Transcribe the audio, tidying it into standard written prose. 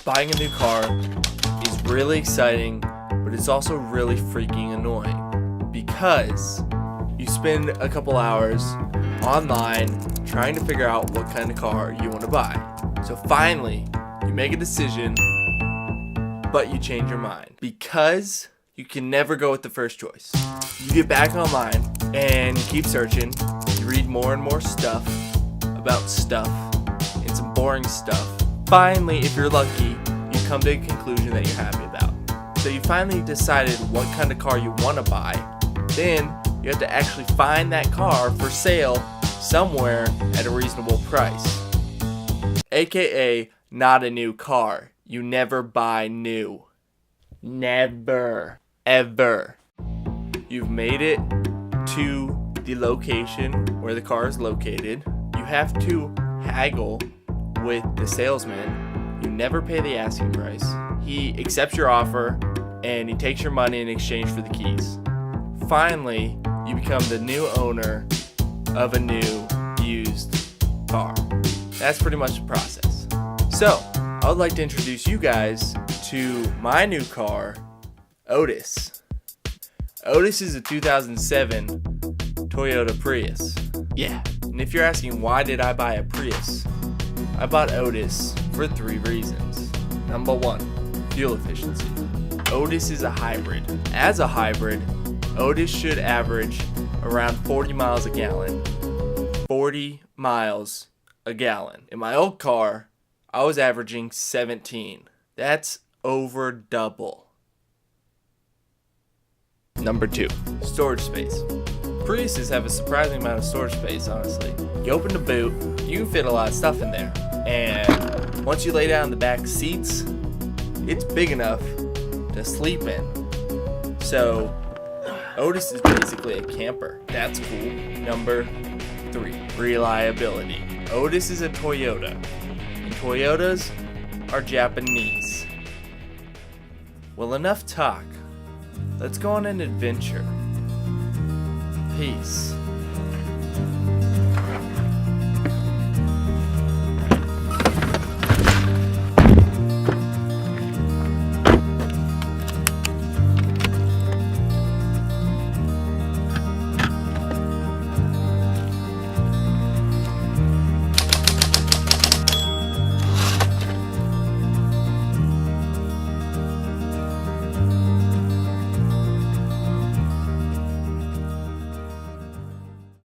Buying a new car is really exciting, but it's also really freaking annoying because you spend a couple hours online trying to figure out what kind of car you want to buy. So finally, you make a decision, but you change your mind because you can never go with the first choice. You get back online and you keep searching. You read more and more stuff about stuff and some boring stuff. Finally, if you're lucky, you come to a conclusion that you're happy about. So you finally decided what kind of car you want to buy. Then you have to actually find that car for sale somewhere at a reasonable price. AKA not a new car. You never buy new. Never. Ever. You've made it to the location where the car is located. You have to haggle with the salesman. You never pay the asking price. He accepts your offer and he takes your money in exchange for the keys. Finally, you become the new owner of a new used car. That's pretty much the process. So, I would like to introduce you guys to my new car, Otis. Otis is a 2007 Toyota Prius. Yeah, and if you're asking why did I buy a Prius, I bought Otis for 3 reasons. Number 1, fuel efficiency. Otis is a hybrid. As a hybrid, Otis should average around 40 miles a gallon. 40 miles a gallon. In my old car, I was averaging 17. That's over double. Number 2, storage space. Priuses have a surprising amount of storage space, honestly. You open the boot, you can fit a lot of stuff in there. And once you lay down the back seats, it's big enough to sleep in. So, Otis is basically a camper. That's cool. Number 3, reliability. Otis is a Toyota, and Toyotas are Japanese. Well, enough talk. Let's go on an adventure. Peace.